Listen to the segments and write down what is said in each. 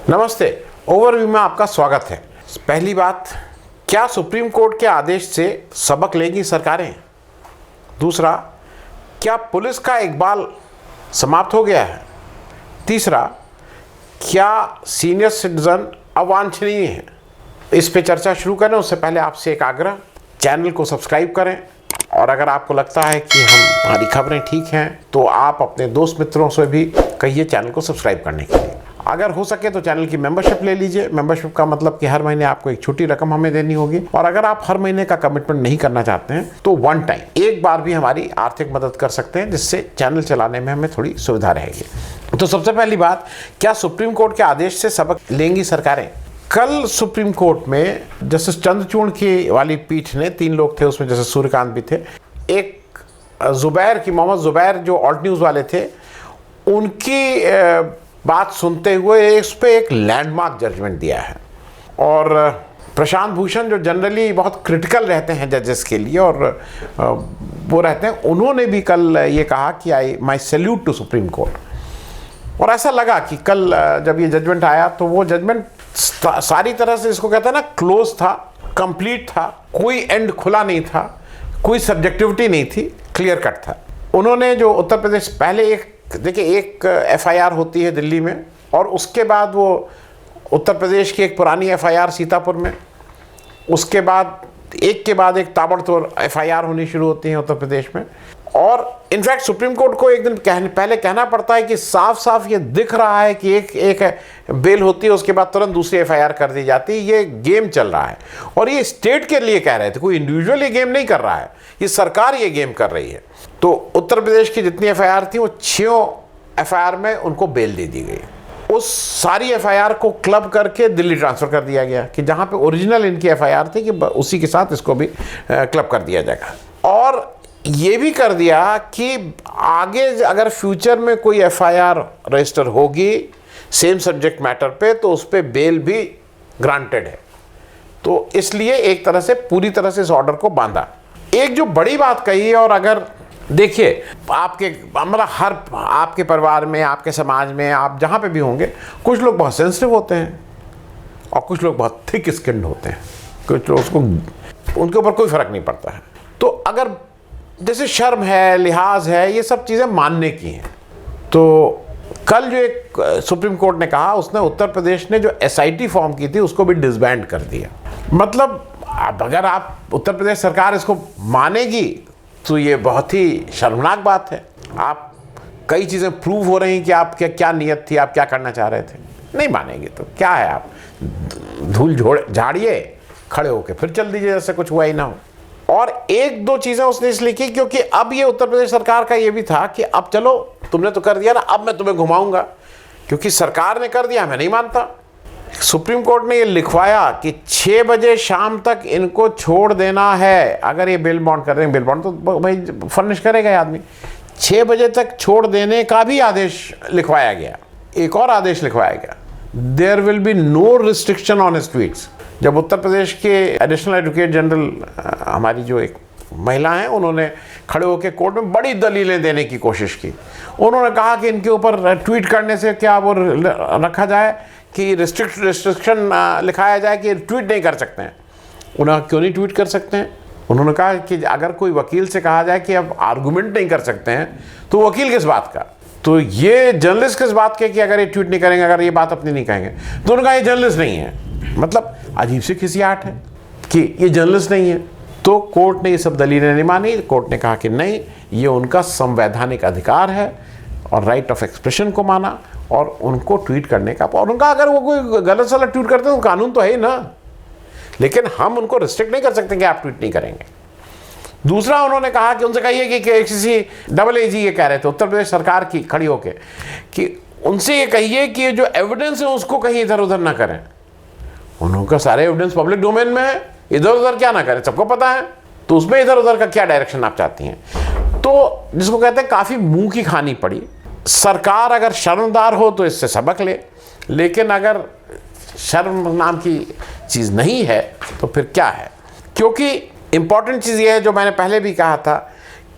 नमस्ते। ओवरव्यू में आपका स्वागत है। पहली बात, क्या सुप्रीम कोर्ट के आदेश से सबक लेंगी सरकारें? दूसरा, क्या पुलिस का इकबाल समाप्त हो गया है? तीसरा, क्या सीनियर सिटीजन अवांछनीय है? इस पे चर्चा शुरू करें उससे पहले आपसे एक आग्रह, चैनल को सब्सक्राइब करें और अगर आपको लगता है कि हमारी खबरें ठीक हैं तो आप अपने दोस्त मित्रों से भी कहिए चैनल को सब्सक्राइब करने के लिए। अगर हो सके तो चैनल की मेंबरशिप ले लीजिए। मेंबरशिप का मतलब कि हर महीने आपको एक छोटी रकम हमें देनी होगी और अगर आप हर महीने का कमिटमेंट नहीं करना चाहते हैं तो वन टाइम एक बार भी हमारी आर्थिक मदद कर सकते हैं, जिससे चैनल चलाने में हमें थोड़ी सुविधा रहेगी। तो सबसे पहली बात, क्या सुप्रीम कोर्ट के आदेश से सबक लेंगी सरकारें? कल सुप्रीम कोर्ट में जस्टिस चंद्रचूड़ की वाली पीठ ने, 3 लोग थे उसमें, जैसे सूर्यकांत भी थे, एक मोहम्मद जुबैर जो ऑल्ट न्यूज़ वाले थे, उनकी बात सुनते हुए इस पे एक लैंडमार्क जजमेंट दिया है। और प्रशांत भूषण जो जनरली बहुत क्रिटिकल रहते हैं जजेस के लिए और वो रहते हैं, उन्होंने भी कल ये कहा कि माई सैल्यूट टू सुप्रीम कोर्ट। और ऐसा लगा कि कल जब ये जजमेंट आया तो वो जजमेंट सारी तरह से, इसको कहते हैं ना, क्लोज था, कंप्लीट था, कोई एंड खुला नहीं था, कोई सब्जेक्टिविटी नहीं थी, क्लियर कट था। उन्होंने जो उत्तर प्रदेश, पहले एक एफआईआर होती है दिल्ली में और उसके बाद वो उत्तर प्रदेश की एक पुरानी एफआईआर सीतापुर में, उसके बाद एक ताबड़तोड़ एफआईआर होनी शुरू होती है उत्तर प्रदेश में। और इनफैक्ट सुप्रीम कोर्ट को एक दिन पहले कहना पड़ता है कि साफ साफ ये दिख रहा है कि एक बेल होती है, उसके बाद तुरंत दूसरी एफआईआर कर दी जाती है। ये गेम चल रहा है और ये स्टेट के लिए कह रहे थे, कोई इंडिविजुअल ये गेम नहीं कर रहा है, ये सरकार ये गेम कर रही है। तो उत्तर प्रदेश की जितनी एफआईआर थी वो 6 एफआईआर में उनको बेल दे दी गई। उस सारी एफआईआर को क्लब करके दिल्ली ट्रांसफ़र कर दिया गया कि जहाँ पे ओरिजिनल इनकी एफआईआर थी कि उसी के साथ इसको भी क्लब कर दिया जाएगा। और ये भी कर दिया कि आगे अगर फ्यूचर में कोई एफआईआर रजिस्टर होगी सेम सब्जेक्ट मैटर पे तो उस पर बेल भी ग्रांटेड है। तो इसलिए एक तरह से पूरी तरह से इस ऑर्डर को बांधा। एक जो बड़ी बात कही है, और अगर देखिए आपके परिवार में, आपके समाज में, आप जहाँ पे भी होंगे, कुछ लोग बहुत सेंसिटिव होते हैं और कुछ लोग बहुत थिक स्किन्ड होते हैं। कुछ लोग उनके ऊपर कोई फर्क नहीं पड़ता है। तो अगर जैसे शर्म है, लिहाज है, ये सब चीज़ें मानने की हैं। तो कल जो एक सुप्रीम कोर्ट ने कहा, उसने उत्तर प्रदेश ने जो एसआईटी फॉर्म की थी उसको भी डिसबैंड कर दिया। मतलब अब अगर आप उत्तर प्रदेश सरकार इसको मानेगी तो ये बहुत ही शर्मनाक बात है। आप कई चीज़ें प्रूव हो रही हैं कि आप क्या नीयत थी, आप क्या करना चाह रहे थे। नहीं मानेंगे तो क्या है, आप धूल झाड़िए, खड़े होके फिर चल दीजिए जैसे कुछ हुआ ही ना हो। और 1-2 चीज़ें उसने इसलिए की क्योंकि अब ये उत्तर प्रदेश सरकार का ये भी था कि अब चलो तुमने तो कर दिया ना, अब मैं तुम्हें घुमाऊंगा, क्योंकि सरकार ने कर दिया, मैं नहीं मानता। सुप्रीम कोर्ट ने ये लिखवाया कि 6 बजे शाम तक इनको छोड़ देना है। अगर ये बेल बॉन्ड कर रहे हैं, बेल बॉन्ड तो भाई फर्निश करेगा ये आदमी। 6 बजे तक छोड़ देने का भी आदेश लिखवाया गया। एक और आदेश लिखवाया गया, there will be no restriction on his tweets. जब उत्तर प्रदेश के एडिशनल एडवोकेट जनरल, हमारी जो एक महिला हैं, उन्होंने खड़े होकर कोर्ट में बड़ी दलीलें देने की कोशिश की। उन्होंने कहा कि इनके ऊपर ट्वीट करने से क्या वो रखा जाए कि रिस्ट्रिक्शन लिखाया जाए कि ट्वीट नहीं कर सकते हैं। उन्हें क्यों नहीं ट्वीट कर सकते हैं? उन्होंने कहा कि अगर कोई वकील से कहा जाए कि अब आर्गूमेंट नहीं कर सकते हैं तो वकील किस बात का, तो ये जर्नलिस्ट किस बात के कि अगर ये ट्वीट नहीं करेंगे, अगर ये बात अपनी नहीं कहेंगे। तो उन्होंने कहा ये जर्नलिस्ट नहीं है। मतलब अजीब सी खिसियाट है कि ये जर्नलिस्ट नहीं है। तो कोर्ट ने ये सब दलीलें नहीं मानी। कोर्ट ने कहा कि नहीं, ये उनका संवैधानिक अधिकार है और राइट ऑफ एक्सप्रेशन को माना और उनको ट्वीट करने का। और उनका अगर वो कोई गलत सलत ट्वीट करते हैं तो कानून तो है ही ना, लेकिन हम उनको रिस्ट्रिक्ट नहीं कर सकते कि आप ट्वीट नहीं करेंगे। दूसरा, उन्होंने कहा कि उनसे कहिए कि ACC ये कह रहे थे उत्तर प्रदेश सरकार की खड़ी होके कि उनसे ये कहिए कि जो एविडेंस है उसको कहीं इधर उधर ना करें। उनका सारे एविडेंस पब्लिक डोमेन में है, इधर उधर क्या ना करें, सबको पता है। तो उसमें इधर उधर का क्या डायरेक्शन आप चाहती हैं? तो जिसको कहते हैं काफ़ी मुंह की खानी पड़ी। सरकार अगर शर्मदार हो तो इससे सबक ले, लेकिन अगर शर्म नाम की चीज़ नहीं है तो फिर क्या है? क्योंकि इंपॉर्टेंट चीज़ ये है जो मैंने पहले भी कहा था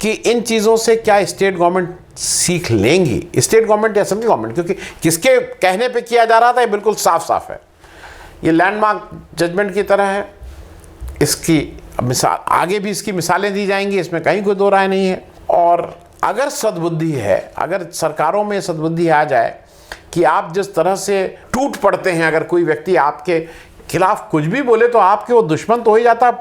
कि इन चीज़ों से क्या स्टेट गवर्नमेंट सीख लेंगी, स्टेट गवर्नमेंट या सेंट्रल गवर्नमेंट, क्योंकि किसके कहने पे किया जा रहा था ये बिल्कुल साफ साफ है। ये लैंडमार्क जजमेंट की तरह है। इसकी मिसाल आगे भी इसकी मिसालें दी जाएंगी, इसमें कहीं कोई दो राय नहीं है। और अगर सद्बुद्धि है, अगर सरकारों में सद्बुद्धि आ जाए कि आप जिस तरह से टूट पड़ते हैं, अगर कोई व्यक्ति आपके खिलाफ कुछ भी बोले तो आपके वो दुश्मन तो हो ही जाता,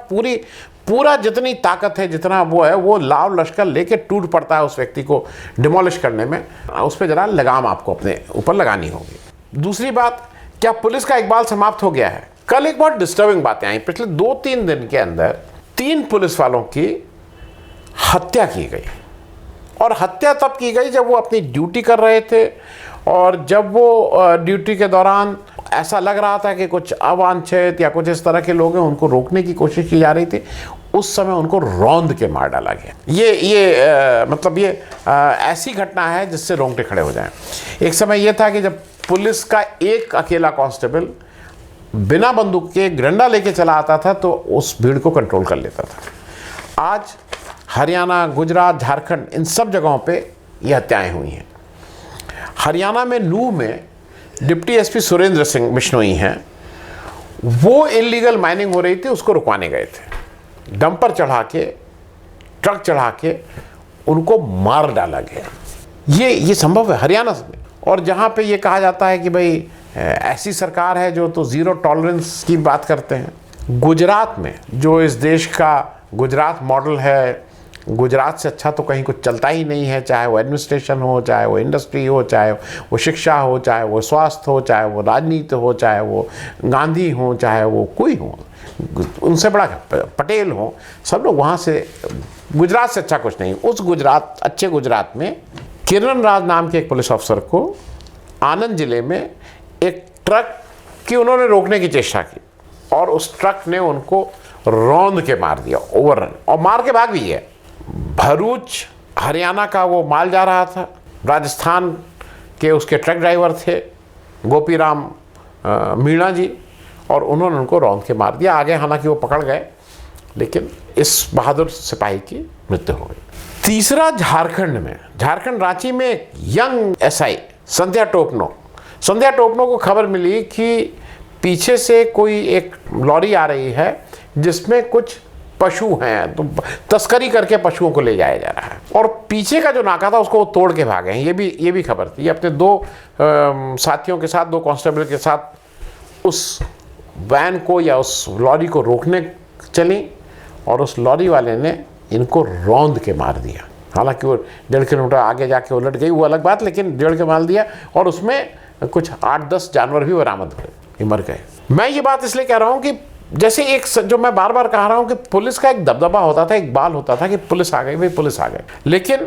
पूरा जितनी ताकत है, जितना वो है, वो लाव लश्कर लेके टूट पड़ता है उस व्यक्ति को डिमोलिश करने में। उस पर जरा लगाम आपको अपने ऊपर लगानी होगी। दूसरी बात, क्या पुलिस का इकबाल समाप्त हो गया है? कल एक बहुत डिस्टर्बिंग बातें आई। पिछले 2-3 दिन के अंदर 3 पुलिस वालों की हत्या की गई, और हत्या तब की गई जब वो अपनी ड्यूटी कर रहे थे, और जब वो ड्यूटी के दौरान ऐसा लग रहा था कि कुछ अवांछित या कुछ इस तरह के लोग हैं, उनको रोकने की कोशिश की जा रही थी, उस समय उनको रौंद के मार डाला गया। ये ऐसी घटना है जिससे रोंगटे खड़े हो जाएं। एक समय यह था कि जब पुलिस का एक अकेला कांस्टेबल बिना बंदूक के डंडा लेके चला आता था तो उस भीड़ को कंट्रोल कर लेता था। आज हरियाणा, गुजरात, झारखंड, इन सब जगहों पे ये हत्याएं हुई हैं। हरियाणा में नूह में डिप्टी एसपी सुरेंद्र सिंह बिश्नोई हैं, वो इलीगल माइनिंग हो रही थी, उसको रुकवाने गए थे। डंपर चढ़ा के, ट्रक चढ़ा के उनको मार डाला गया। ये संभव है हरियाणा में। और जहाँ पे ये कहा जाता है कि भाई ऐसी सरकार है जो तो ज़ीरो टॉलरेंस की बात करते हैं। गुजरात में, जो इस देश का गुजरात मॉडल है, गुजरात से अच्छा तो कहीं कुछ चलता ही नहीं है, चाहे वो एडमिनिस्ट्रेशन हो, चाहे वो इंडस्ट्री हो, चाहे वो शिक्षा हो, चाहे वो स्वास्थ्य हो, चाहे वो राजनीति हो, चाहे वो गांधी हो, चाहे वो कोई हो, उनसे बड़ा पटेल हो, सब लोग वहाँ से, गुजरात से अच्छा कुछ नहीं। उस गुजरात, अच्छे गुजरात में किरण राज नाम के एक पुलिस अफसर को आनंद जिले में एक ट्रक की उन्होंने रोकने की चेष्टा की, और उस ट्रक ने उनको रौंद के मार दिया, ओवररन, और मार के भाग भी है। भरूच हरियाणा का वो माल जा रहा था, राजस्थान के उसके ट्रक ड्राइवर थे गोपीराम मीणा जी, और उन्होंने उनको रौंद के मार दिया। आगे हालांकि वो पकड़ गए, लेकिन इस बहादुर सिपाही की मृत्यु हो गई। तीसरा, झारखंड रांची में एक यंग एसआई संध्या टोपनो को खबर मिली कि पीछे से कोई एक लॉरी आ रही है जिसमें कुछ पशु हैं, तो तस्करी करके पशुओं को ले जाया जा रहा है, और पीछे का जो नाका था उसको वो तोड़ के भागे हैं। ये भी खबर थी। ये अपने 2 साथियों के साथ, 2 कांस्टेबल के साथ उस वैन को या उस लॉरी को रोकने चली, और उस लॉरी वाले ने इनको रौंद के मार दिया। हालांकि वो 1.5 किलोमीटर आगे जाके उलट गई, वो अलग बात, लेकिन 1.5 के मार दिया, और उसमें कुछ 8-10 जानवर भी बरामद हुए, ये मर गए। मैं ये बात इसलिए कह रहा हूँ कि जैसे एक जो मैं बार बार कह रहा हूँ कि पुलिस का एक दबदबा होता था, एक बाल होता था कि पुलिस आ गई भाई, पुलिस आ गई, लेकिन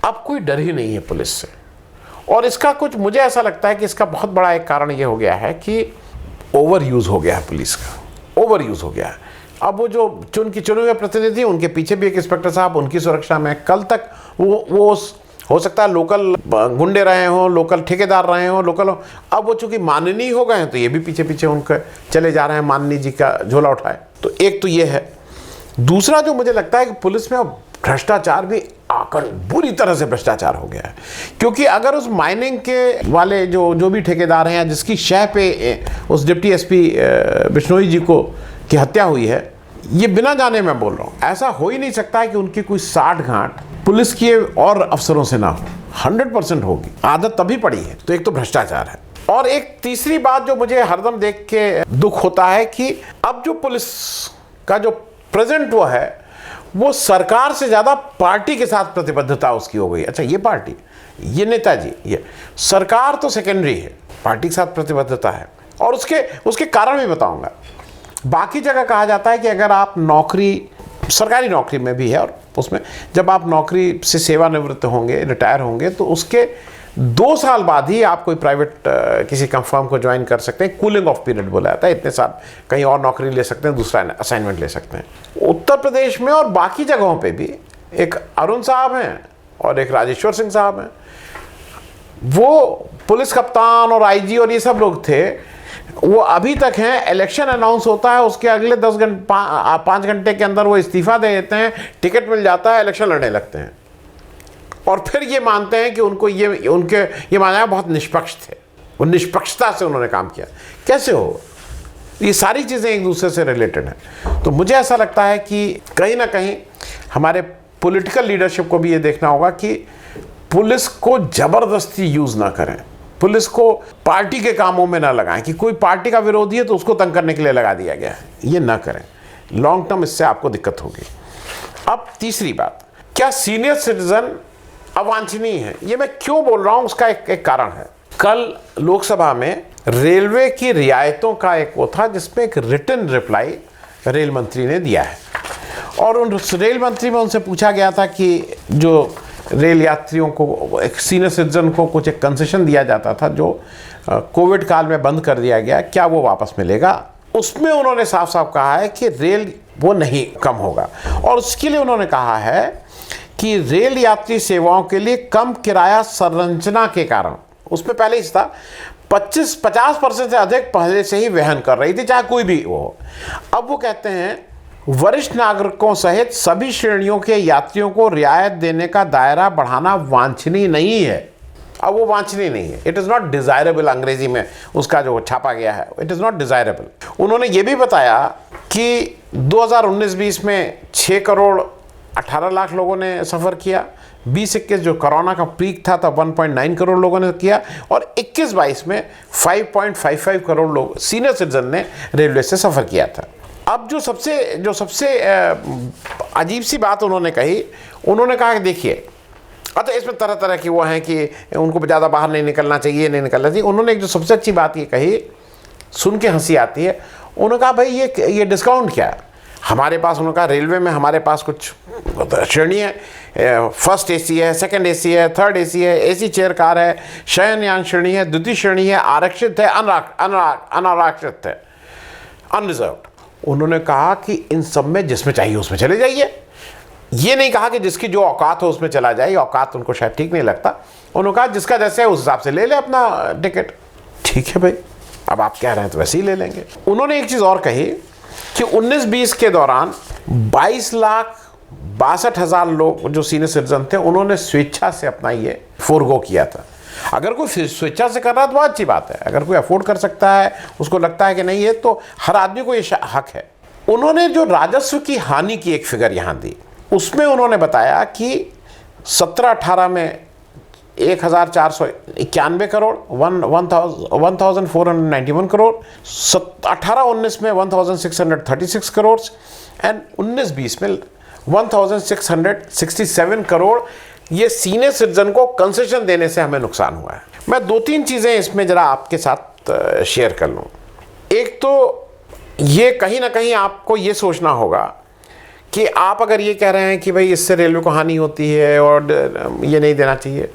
अब कोई डर ही नहीं है पुलिस से। और इसका कुछ, मुझे ऐसा लगता है कि इसका बहुत बड़ा एक कारण ये हो गया है कि ओवर यूज़ हो गया है पुलिस का, ओवर यूज़ हो गया है। अब वो जो चुने हुए प्रतिनिधि, उनके पीछे भी एक इंस्पेक्टर साहब उनकी सुरक्षा में, कल तक वो हो सकता है लोकल गुंडे रहे हों, लोकल ठेकेदार रहे हों, लोकल हो, अब वो चूंकि माननीय हो गए हैं तो ये भी पीछे पीछे उनके चले जा रहे हैं, माननीय जी का झोला उठाए। तो एक तो ये है। दूसरा जो मुझे लगता है कि पुलिस में भ्रष्टाचार भी बुरी तरह से भ्रष्टाचार हो गया है, क्योंकि अगर उस माइनिंग के वाले जो भी ठेकेदार हैं, या जिसकी शह पे उस डिप्टी एसपी बिश्नोई जी की हत्या हुई है, ये बिना जाने मैं बोल रहा हूँ, ऐसा हो ही नहीं सकता है कि उनकी कोई साठ गांठ पुलिस के और अफसरों से ना हो। 100% होगी, आदत तभी पड़ी है। तो एक तो भ्रष्टाचार है, और एक तीसरी बात जो मुझे हरदम देख के दुख होता है कि अब जो पुलिस का जो प्रेजेंट वो है, वो सरकार से ज़्यादा पार्टी के साथ प्रतिबद्धता उसकी हो गई। अच्छा, ये पार्टी, ये नेताजी, ये सरकार तो सेकेंडरी है, पार्टी के साथ प्रतिबद्धता है। और उसके कारण भी बताऊंगा। बाकी जगह कहा जाता है कि अगर आप नौकरी, सरकारी नौकरी में भी है, और उसमें जब आप नौकरी से सेवानिवृत्त होंगे, रिटायर होंगे, तो उसके 2 साल बाद ही आप कोई प्राइवेट किसी फर्म को ज्वाइन कर सकते हैं। कूलिंग ऑफ पीरियड बोला जाता है, इतने साल कहीं और नौकरी ले सकते हैं, दूसरा असाइनमेंट ले सकते हैं। उत्तर प्रदेश में और बाकी जगहों पे भी एक अरुण साहब हैं और एक राजेश्वर सिंह साहब हैं, वो पुलिस कप्तान और आईजी और ये सब लोग थे, वो अभी तक हैं, इलेक्शन अनाउंस होता है उसके अगले 5 घंटे के अंदर वो इस्तीफा दे देते हैं, टिकट मिल जाता है, इलेक्शन लड़ने लगते हैं और फिर ये मानते हैं कि उनको ये माना बहुत निष्पक्ष थे, वो निष्पक्षता से उन्होंने काम किया। कैसे हो? ये सारी चीज़ें एक दूसरे से रिलेटेड हैं। तो मुझे ऐसा लगता है कि कहीं ना कहीं हमारे पॉलिटिकल लीडरशिप को भी ये देखना होगा कि पुलिस को ज़बरदस्ती यूज़ ना करें, पुलिस को पार्टी के कामों में ना लगाएं कि कोई पार्टी का विरोधी है तो उसको तंग करने के लिए लगा दिया गया है, ये ना करें। लॉन्ग टर्म इससे आपको दिक्कत होगी। अब तीसरी बात, क्या सीनियर सिटीजन अवांछनीय है? ये मैं क्यों बोल रहा हूँ, उसका एक कारण है। कल लोकसभा में रेलवे की रियायतों का एक वो था जिसमें एक रिटन रिप्लाई रेल मंत्री ने दिया है और उन रेल मंत्री में उनसे पूछा गया था कि जो रेल यात्रियों को, एक सीनियर सिटीजन को कुछ एक कंसेशन दिया जाता था जो कोविड काल में बंद कर दिया गया, क्या वो वापस मिलेगा? उसमें उन्होंने साफ साफ कहा है कि रेल वो नहीं कम होगा और उसके लिए उन्होंने कहा है कि रेल यात्री सेवाओं के लिए कम किराया संरचना के कारण, उसमें पहले ही था 50% से अधिक पहले से ही वहन कर रही थी, चाहे कोई भी हो। अब वो कहते हैं वरिष्ठ नागरिकों सहित सभी श्रेणियों के यात्रियों को रियायत देने का दायरा बढ़ाना वांछनीय नहीं है। अब वो वांछनीय नहीं है, इट इज़ नॉट डिज़ायरेबल, अंग्रेजी में उसका जो छापा गया है, इट इज़ नॉट डिज़ायरेबल। उन्होंने ये भी बताया कि 2019-20 में 6 करोड़ 18 लाख लोगों ने सफ़र किया, 20-21 जो कोरोना का पीक था तब 1.9 करोड़ लोगों ने किया और 21-22 में 5.55 करोड़ लोग सीनियर सिटीजन ने रेलवे से सफ़र किया था। अब जो सबसे अजीब सी बात उन्होंने कही, उन्होंने कहा कि देखिए, अच्छा इसमें तरह तरह की वो हैं कि उनको ज़्यादा बाहर नहीं निकलना चाहिए, नहीं निकलना चाहिए। उन्होंने एक जो सबसे अच्छी बात ये कही, सुन के हंसी आती है, उन्होंने कहा भाई ये डिस्काउंट क्या है हमारे पास? उन्होंने कहा रेलवे में हमारे पास कुछ श्रेणी है, फर्स्ट एसी है, सेकंड एसी है, थर्ड एसी है, एसी चेयर कार है, शयनयान श्रेणी है, द्वितीय श्रेणी है, आरक्षित है, अनारक्षित है, अनरिजर्व्ड। उन्होंने कहा कि इन सब में जिसमें चाहिए उसमें चले जाइए। ये नहीं कहा कि जिसकी जो औकात हो उसमें चला जाए, औकात उनको शायद ठीक नहीं लगता। उन्होंने कहा जिसका जैसे है उस हिसाब से ले ले अपना टिकट। ठीक है भाई, अब आप कह रहे हैं तो वैसे ही ले लेंगे। उन्होंने एक चीज़ और कही कि 19-20 के दौरान 22,62,000 लोग जो सीनियर सिटीजन थे उन्होंने स्वेच्छा से अपना ये फोरगो किया था। अगर कोई स्वेच्छा से कर रहा है तो बहुत अच्छी बात है, अगर कोई अफोर्ड कर सकता है, उसको लगता है कि नहीं ये तो हर आदमी को ये हक है। उन्होंने जो राजस्व की हानि की एक फिगर यहाँ दी, उसमें उन्होंने बताया कि 17-18 में 1,491 करोड़, 1,491 करोड़, 18-19 में 1,636 करोड़ एंड 19-20 में 1,667 करोड़ ये सीनियर सिटीजन को कंसेशन देने से हमें नुकसान हुआ है। मैं 2-3 चीज़ें इसमें ज़रा आपके साथ शेयर कर लूँ। एक तो ये कहीं ना कहीं आपको ये सोचना होगा कि आप अगर ये कह रहे हैं कि भाई इससे रेलवे को हानि होती है और ये नहीं देना चाहिए,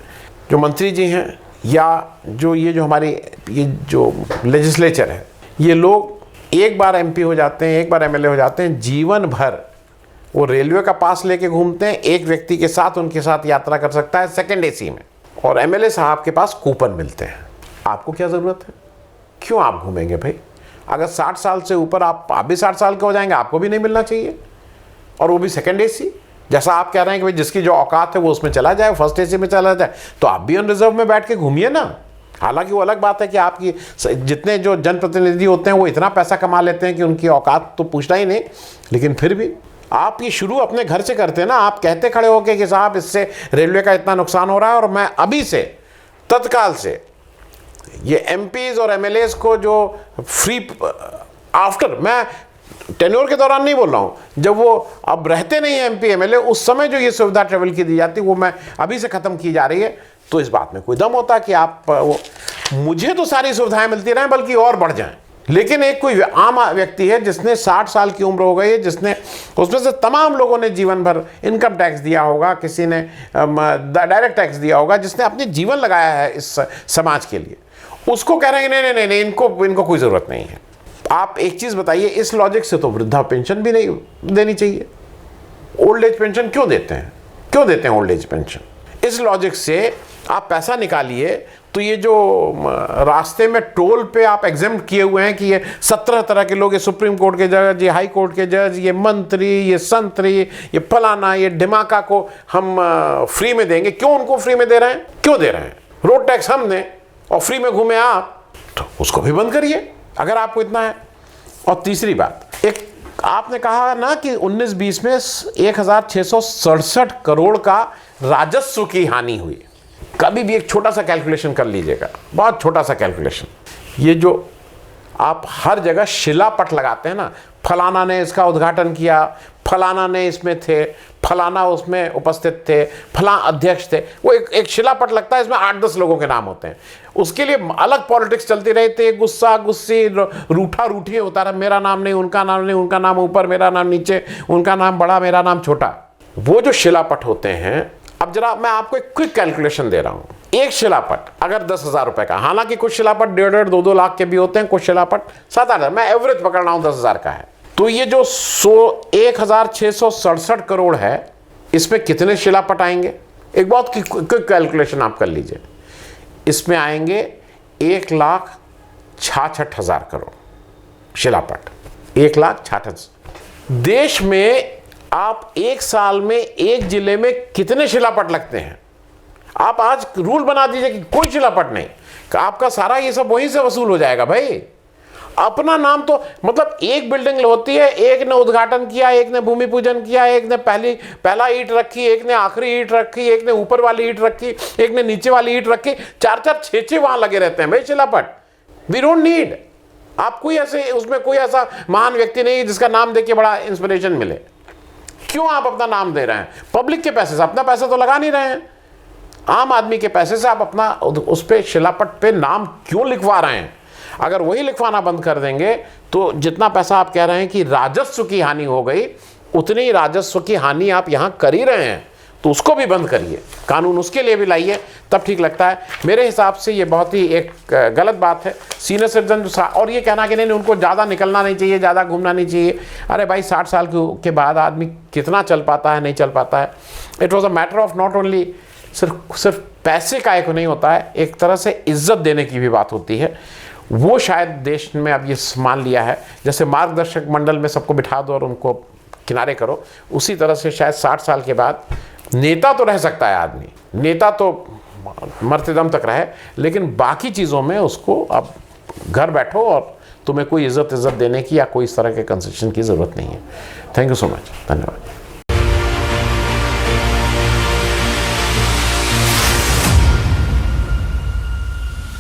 जो मंत्री जी हैं या जो हमारी ये जो लेजिस्लेचर है, ये लोग एक बार एमपी हो जाते हैं, एक बार एमएलए हो जाते हैं, जीवन भर वो रेलवे का पास लेके घूमते हैं। एक व्यक्ति के साथ उनके साथ यात्रा कर सकता है सेकंड एसी में, और एमएलए साहब के पास कूपन मिलते हैं। आपको क्या ज़रूरत है? क्यों आप घूमेंगे भाई? अगर 60 साल से ऊपर आप भी 60 साल के हो जाएंगे, आपको भी नहीं मिलना चाहिए, और वो भी सेकंड एसी। जैसा आप कह रहे हैं कि भाई जिसकी जो औकात है वो उसमें चला जाए, फर्स्ट एसी में चला जाए, तो आप भी अनरिजर्व में बैठ के घूमिए ना। हालांकि वो अलग बात है कि आपकी जितने जो जनप्रतिनिधि होते हैं वो इतना पैसा कमा लेते हैं कि उनकी औकात तो पूछना ही नहीं, लेकिन फिर भी आप ये शुरू अपने घर से करते हैं ना। आप कहते खड़े होके कि साहब इससे रेलवे का इतना नुकसान हो रहा है और मैं अभी से तत्काल से ये एमपीज और एमएलएस को जो फ्री आफ्टर, मैं टेन्योर के दौरान नहीं बोल रहा हूँ, जब वो अब रहते नहीं है एमपी एमएलए, उस समय जो ये सुविधा ट्रेवल की दी जाती है वो मैं अभी से ख़त्म की जा रही है, तो इस बात में कोई दम होता है कि आप वो मुझे तो सारी सुविधाएं मिलती रहें बल्कि और बढ़ जाएं। लेकिन एक कोई आम व्यक्ति है जिसने 60 साल की उम्र हो गई है, जिसने उसमें से तमाम लोगों ने जीवन भर इनकम टैक्स दिया होगा, किसी ने डायरेक्ट टैक्स दिया होगा, जिसने अपने जीवन लगाया है इस समाज के लिए, उसको कह रहे हैं नहीं नहीं नहीं इनको कोई ज़रूरत नहीं है। आप एक चीज़ बताइए, इस लॉजिक से तो वृद्धा पेंशन भी नहीं देनी चाहिए। ओल्ड एज पेंशन क्यों देते हैं? Old age pension? इस लॉजिक से आप पैसा निकालिए तो ये जो रास्ते में टोल पे आप एग्जेम्प्ट किए हुए हैं कि ये 17 तरह के लोग, ये सुप्रीम कोर्ट के जज, ये हाई कोर्ट के जज, ये मंत्री, ये संतरी, ये फलाना, ये ढिमाका को हम फ्री में देंगे। क्यों उनको फ्री में दे रहे हैं? क्यों दे रहे हैं? रोड टैक्स हम दें और फ्री में घूमे आप, तो उसको भी बंद करिए अगर आपको इतना है। और तीसरी बात, एक आपने कहा ना कि 19-20 में 1667 करोड़ का राजस्व की हानि हुई। कभी भी एक छोटा सा कैलकुलेशन कर लीजिएगा, बहुत छोटा सा कैलकुलेशन। ये जो आप हर जगह शिलापट लगाते हैं ना, फलाना ने इसका उद्घाटन किया, फलाना ने इसमें थे, फलाना उसमें उपस्थित थे, फला अध्यक्ष थे, वो एक शिलापट लगता है, इसमें 8-10 लोगों के नाम होते हैं। उसके लिए अलग पॉलिटिक्स चलती रहती है, गुस्सा गुस्सी, रूठा रूठी होता रहा, मेरा नाम नहीं, उनका नाम नहीं, उनका नाम ऊपर, मेरा नाम नीचे, उनका नाम बड़ा, मेरा नाम छोटा। वो जो शिलापट होते हैं, अब जरा मैं आपको एक क्विक कैलकुलेशन दे रहा हूं। एक शिलापट अगर 10,000 रुपए का, हालांकि कुछ शिलापट 1.5, 2 लाख के भी होते हैं, कुछ शिलापट 7-8, मैं एवरेज पकड़ रहा हूं 10,000 का है। तो ये जो 1667 करोड़ है, इसमें कितने शिलापट आएंगे? एक बहुत क्विक कैलकुलेशन आप कर लीजिए। इसमें आएंगे 1,66,000 करोड़ शिलापट, 1,66,000। देश में आप एक साल में एक जिले में कितने शिलापट लगते हैं? आप आज रूल बना दीजिए कि कोई शिलापट नहीं, आपका सारा ये सब वहीं से वसूल हो जाएगा भाई। अपना नाम तो मतलब एक बिल्डिंग होती है, एक ने उद्घाटन किया, एक ने भूमि पूजन किया, एक ने पहला ईंट रखी, एक ने आखिरी ईंट रखी, एक ने ऊपर वाली ईंट रखी, एक ने नीचे वाली ईंट रखी, 4-4, 6-6 वहां लगे रहते हैं भाई शिलापट। We don't need. आप कोई ऐसे उसमें कोई ऐसा महान व्यक्ति नहीं जिसका नाम देके बड़ा इंस्पिरेशन मिले। क्यों आप अपना नाम दे रहे हैं? पब्लिक के पैसे से, अपना पैसा तो लगा नहीं रहे हैं, आम आदमी के पैसे से आप अपना उस पे शिलापट पे नाम क्यों लिखवा रहे हैं? अगर वही लिखवाना बंद कर देंगे तो जितना पैसा आप कह रहे हैं कि राजस्व की हानि हो गई, उतनी राजस्व की हानि आप यहां कर ही रहे हैं, तो उसको भी बंद करिए, कानून उसके लिए भी लाइए, तब ठीक लगता है। मेरे हिसाब से ये बहुत ही एक गलत बात है। सीनियर सिटीजन और ये कहना कि नहीं उनको ज़्यादा निकलना नहीं चाहिए, ज़्यादा घूमना नहीं चाहिए। अरे भाई 60 साल के बाद आदमी कितना चल पाता है, नहीं चल पाता है। It was a matter of not only सिर्फ पैसे का एक नहीं होता है, एक तरह से इज्जत देने की भी बात होती है। वो शायद देश में अब ये मान लिया है, जैसे मार्गदर्शक मंडल में सबको बिठा दो और उनको किनारे करो, उसी तरह से शायद 60 साल के बाद नेता तो रह सकता है आदमी, नेता तो मरते दम तक रहे, लेकिन बाकी चीज़ों में उसको अब घर बैठो और तुम्हें कोई इज्जत देने की या कोई इस तरह के कंसेशन की ज़रूरत नहीं है। थैंक यू सो मच, धन्यवाद।